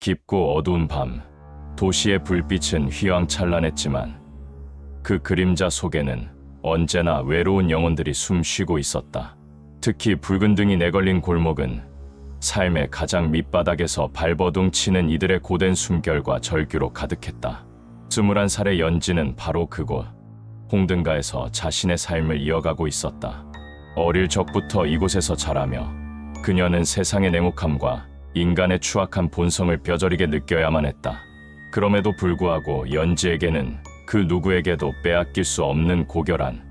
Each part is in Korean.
깊고 어두운 밤, 도시의 불빛은 휘황찬란했지만 그 그림자 속에는 언제나 외로운 영혼들이 숨쉬고 있었다. 특히 붉은 등이 내걸린 골목은 삶의 가장 밑바닥에서 발버둥 치는 이들의 고된 숨결과 절규로 가득했다. 21살의 연지는 바로 그곳 홍등가에서 자신의 삶을 이어가고 있었다. 어릴 적부터 이곳에서 자라며 그녀는 세상의 냉혹함과 인간의 추악한 본성을 뼈저리게 느껴야만 했다. 그럼에도 불구하고 연지에게는 그 누구에게도 빼앗길 수 없는 고결한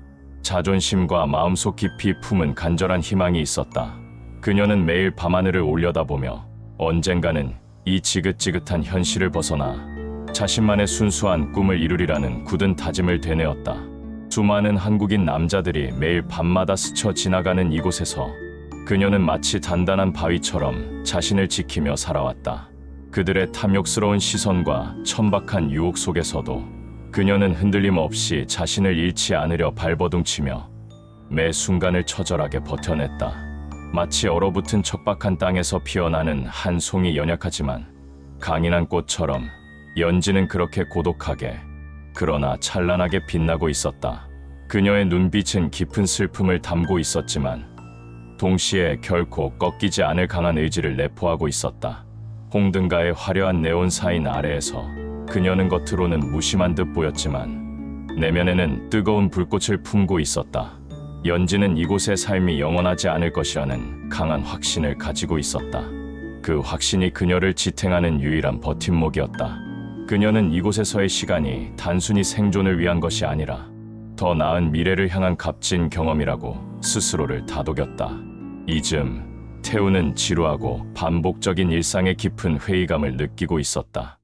자존심과 마음속 깊이 품은 간절한 희망이 있었다. 그녀는 매일 밤하늘을 올려다보며 언젠가는 이 지긋지긋한 현실을 벗어나 자신만의 순수한 꿈을 이루리라는 굳은 다짐을 되뇌었다. 수많은 한국인 남자들이 매일 밤마다 스쳐 지나가는 이곳에서 그녀는 마치 단단한 바위처럼 자신을 지키며 살아왔다. 그들의 탐욕스러운 시선과 천박한 유혹 속에서도 그녀는 흔들림 없이 자신을 잃지 않으려 발버둥치며 매 순간을 처절하게 버텨냈다. 마치 얼어붙은 척박한 땅에서 피어나는 한 송이 연약하지만 강인한 꽃처럼 연지는 그렇게 고독하게 그러나 찬란하게 빛나고 있었다. 그녀의 눈빛은 깊은 슬픔을 담고 있었지만 동시에 결코 꺾이지 않을 강한 의지를 내포하고 있었다. 홍등가의 화려한 네온 사인 아래에서 그녀는 겉으로는 무심한 듯 보였지만 내면에는 뜨거운 불꽃을 품고 있었다. 연지는 이곳의 삶이 영원하지 않을 것이라는 강한 확신을 가지고 있었다. 그 확신이 그녀를 지탱하는 유일한 버팀목이었다. 그녀는 이곳에서의 시간이 단순히 생존을 위한 것이 아니라 더 나은 미래를 향한 값진 경험이라고 스스로를 다독였다. 이쯤 태우는 지루하고 반복적인 일상의 깊은 회의감을 느끼고 있었다.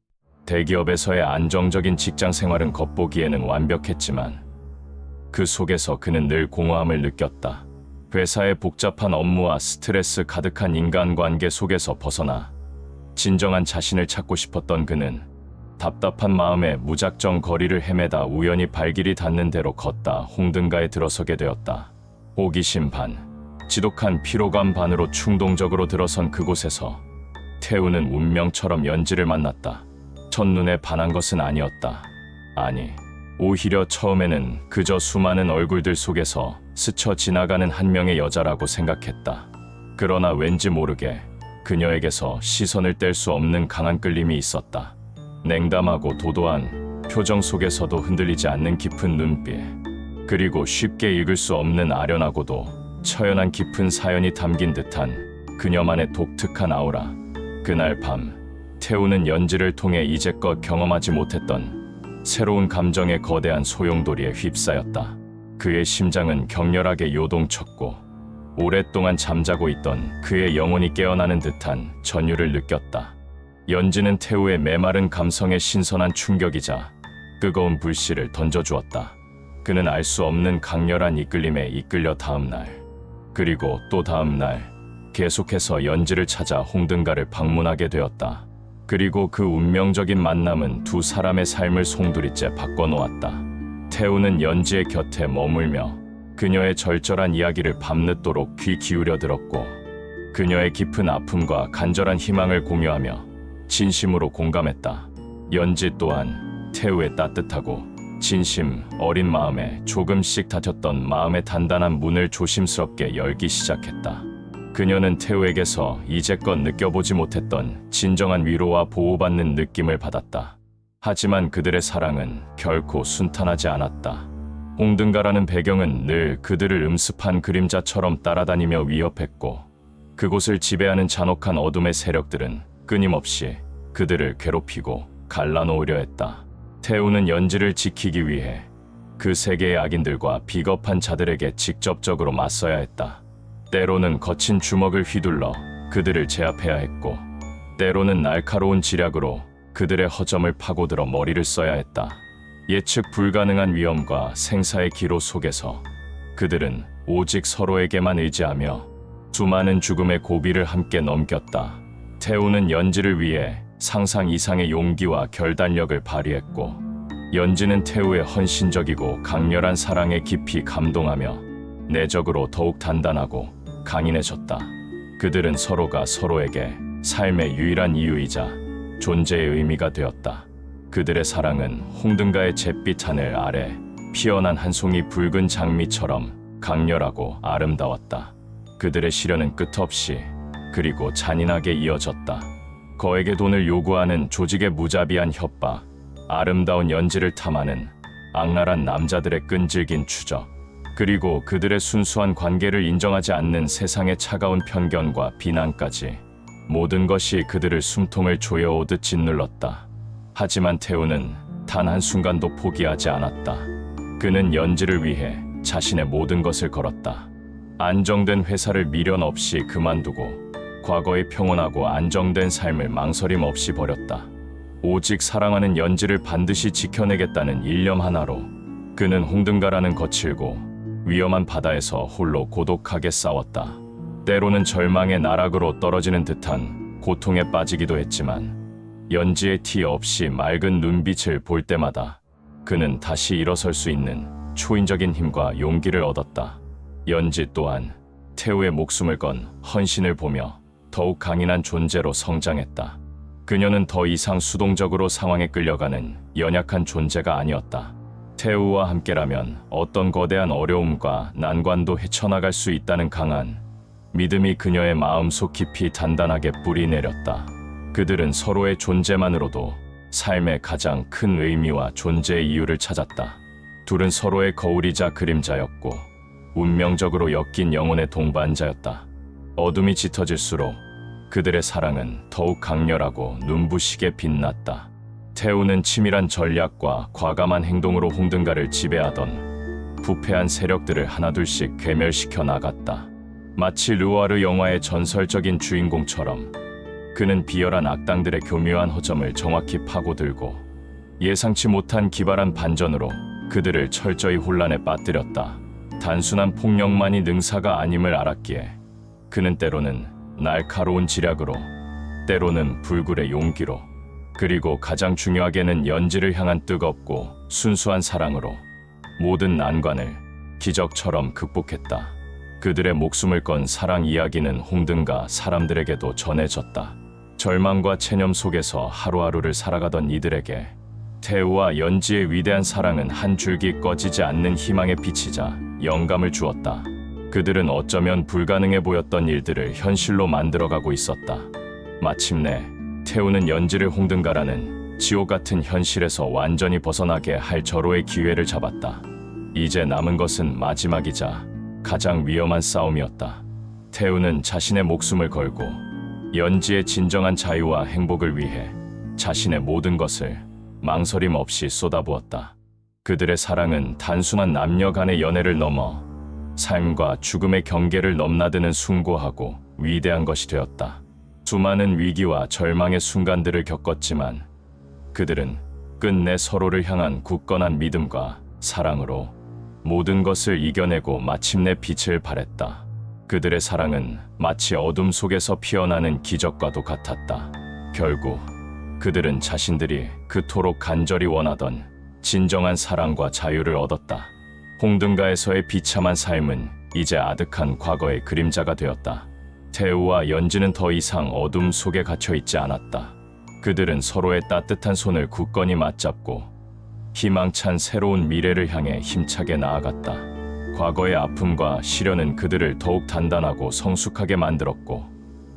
대기업에서의 안정적인 직장 생활은 겉보기에는 완벽했지만 그 속에서 그는 늘 공허함을 느꼈다. 회사의 복잡한 업무와 스트레스 가득한 인간관계 속에서 벗어나 진정한 자신을 찾고 싶었던 그는 답답한 마음에 무작정 거리를 헤매다 우연히 발길이 닿는 대로 걷다 홍등가에 들어서게 되었다. 호기심 반, 지독한 피로감 반으로 충동적으로 들어선 그곳에서 태우는 운명처럼 연지를 만났다. 첫눈에 반한 것은 아니었다. 아니, 오히려 처음에는 그저 수많은 얼굴들 속에서 스쳐 지나가는 한 명의 여자라고 생각했다. 그러나 왠지 모르게 그녀에게서 시선을 뗄 수 없는 강한 끌림이 있었다. 냉담하고 도도한 표정 속에서도 흔들리지 않는 깊은 눈빛, 그리고 쉽게 읽을 수 없는 아련하고도 처연한 깊은 사연이 담긴 듯한 그녀만의 독특한 아우라. 그날 밤, 태우는 연지를 통해 이제껏 경험하지 못했던 새로운 감정의 거대한 소용돌이에 휩싸였다. 그의 심장은 격렬하게 요동쳤고 오랫동안 잠자고 있던 그의 영혼이 깨어나는 듯한 전율을 느꼈다. 연지는 태우의 메마른 감성에 신선한 충격이자 뜨거운 불씨를 던져주었다. 그는 알 수 없는 강렬한 이끌림에 이끌려 다음날, 그리고 또 다음날 계속해서 연지를 찾아 홍등가를 방문하게 되었다. 그리고 그 운명적인 만남은 두 사람의 삶을 송두리째 바꿔놓았다. 태우는 연지의 곁에 머물며 그녀의 절절한 이야기를 밤늦도록 귀 기울여 들었고 그녀의 깊은 아픔과 간절한 희망을 공유하며 진심으로 공감했다. 연지 또한 태우의 따뜻하고 진심 어린 마음에 조금씩 닫혔던 마음의 단단한 문을 조심스럽게 열기 시작했다. 그녀는 태우에게서 이제껏 느껴보지 못했던 진정한 위로와 보호받는 느낌을 받았다. 하지만 그들의 사랑은 결코 순탄하지 않았다. 홍등가라는 배경은 늘 그들을 음습한 그림자처럼 따라다니며 위협했고 그곳을 지배하는 잔혹한 어둠의 세력들은 끊임없이 그들을 괴롭히고 갈라놓으려 했다. 태우는 연지를 지키기 위해 그 세계의 악인들과 비겁한 자들에게 직접적으로 맞서야 했다. 때로는 거친 주먹을 휘둘러 그들을 제압해야 했고 때로는 날카로운 지략으로 그들의 허점을 파고들어 머리를 써야 했다. 예측 불가능한 위험과 생사의 기로 속에서 그들은 오직 서로에게만 의지하며 수많은 죽음의 고비를 함께 넘겼다. 태우는 연지를 위해 상상 이상의 용기와 결단력을 발휘했고 연지는 태우의 헌신적이고 강렬한 사랑에 깊이 감동하며 내적으로 더욱 단단하고 강인해졌다. 그들은 서로가 서로에게 삶의 유일한 이유이자 존재의 의미가 되었다. 그들의 사랑은 홍등가의 잿빛 하늘 아래 피어난 한 송이 붉은 장미처럼 강렬하고 아름다웠다. 그들의 시련은 끝없이 그리고 잔인하게 이어졌다. 거액의 돈을 요구하는 조직의 무자비한 협박, 아름다운 연지를 탐하는 악랄한 남자들의 끈질긴 추적, 그리고 그들의 순수한 관계를 인정하지 않는 세상의 차가운 편견과 비난까지 모든 것이 그들을 숨통을 조여오듯 짓눌렀다. 하지만 태우는 단 한순간도 포기하지 않았다. 그는 연지를 위해 자신의 모든 것을 걸었다. 안정된 회사를 미련 없이 그만두고 과거의 평온하고 안정된 삶을 망설임 없이 버렸다. 오직 사랑하는 연지를 반드시 지켜내겠다는 일념 하나로 그는 홍등가라는 거칠고 위험한 바다에서 홀로 고독하게 싸웠다. 때로는 절망의 나락으로 떨어지는 듯한 고통에 빠지기도 했지만 연지의 티 없이 맑은 눈빛을 볼 때마다 그는 다시 일어설 수 있는 초인적인 힘과 용기를 얻었다. 연지 또한 태우의 목숨을 건 헌신을 보며 더욱 강인한 존재로 성장했다. 그녀는 더 이상 수동적으로 상황에 끌려가는 연약한 존재가 아니었다. 태우와 함께라면 어떤 거대한 어려움과 난관도 헤쳐나갈 수 있다는 강한 믿음이 그녀의 마음속 깊이 단단하게 뿌리 내렸다. 그들은 서로의 존재만으로도 삶의 가장 큰 의미와 존재의 이유를 찾았다. 둘은 서로의 거울이자 그림자였고 운명적으로 엮인 영혼의 동반자였다. 어둠이 짙어질수록 그들의 사랑은 더욱 강렬하고 눈부시게 빛났다. 태우는 치밀한 전략과 과감한 행동으로 홍등가를 지배하던 부패한 세력들을 하나둘씩 괴멸시켜 나갔다. 마치 르와르 영화의 전설적인 주인공처럼 그는 비열한 악당들의 교묘한 허점을 정확히 파고들고 예상치 못한 기발한 반전으로 그들을 철저히 혼란에 빠뜨렸다. 단순한 폭력만이 능사가 아님을 알았기에 그는 때로는 날카로운 지략으로, 때로는 불굴의 용기로, 그리고 가장 중요하게는 연지를 향한 뜨겁고 순수한 사랑으로 모든 난관을 기적처럼 극복했다. 그들의 목숨을 건 사랑 이야기는 홍등가 사람들에게도 전해졌다. 절망과 체념 속에서 하루하루를 살아가던 이들에게 태우와 연지의 위대한 사랑은 한 줄기 꺼지지 않는 희망의 빛이자 영감을 주었다. 그들은 어쩌면 불가능해 보였던 일들을 현실로 만들어가고 있었다. 마침내 태우는 연지를 홍등가라는 지옥 같은 현실에서 완전히 벗어나게 할 절호의 기회를 잡았다. 이제 남은 것은 마지막이자 가장 위험한 싸움이었다. 태우는 자신의 목숨을 걸고 연지의 진정한 자유와 행복을 위해 자신의 모든 것을 망설임 없이 쏟아부었다. 그들의 사랑은 단순한 남녀 간의 연애를 넘어 삶과 죽음의 경계를 넘나드는 숭고하고 위대한 것이 되었다. 수많은 위기와 절망의 순간들을 겪었지만 그들은 끝내 서로를 향한 굳건한 믿음과 사랑으로 모든 것을 이겨내고 마침내 빛을 발했다. 그들의 사랑은 마치 어둠 속에서 피어나는 기적과도 같았다. 결국 그들은 자신들이 그토록 간절히 원하던 진정한 사랑과 자유를 얻었다. 홍등가에서의 비참한 삶은 이제 아득한 과거의 그림자가 되었다. 태우와 연지는 더 이상 어둠 속에 갇혀 있지 않았다. 그들은 서로의 따뜻한 손을 굳건히 맞잡고 희망찬 새로운 미래를 향해 힘차게 나아갔다. 과거의 아픔과 시련은 그들을 더욱 단단하고 성숙하게 만들었고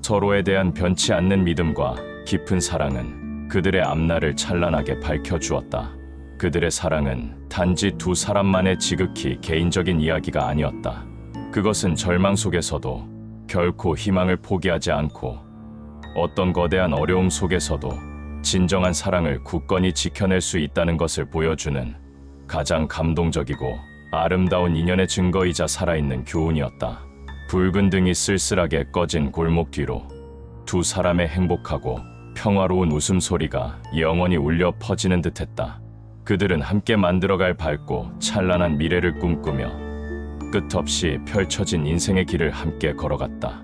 서로에 대한 변치 않는 믿음과 깊은 사랑은 그들의 앞날을 찬란하게 밝혀주었다. 그들의 사랑은 단지 두 사람만의 지극히 개인적인 이야기가 아니었다. 그것은 절망 속에서도 결코 희망을 포기하지 않고 어떤 거대한 어려움 속에서도 진정한 사랑을 굳건히 지켜낼 수 있다는 것을 보여주는 가장 감동적이고 아름다운 인연의 증거이자 살아있는 교훈이었다. 붉은 등이 쓸쓸하게 꺼진 골목 뒤로 두 사람의 행복하고 평화로운 웃음소리가 영원히 울려 퍼지는 듯했다. 그들은 함께 만들어갈 밝고 찬란한 미래를 꿈꾸며 끝없이 펼쳐진 인생의 길을 함께 걸어갔다.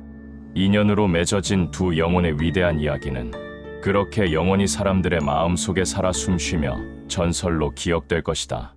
인연으로 맺어진 두 영혼의 위대한 이야기는 그렇게 영원히 사람들의 마음속에 살아 숨쉬며 전설로 기억될 것이다.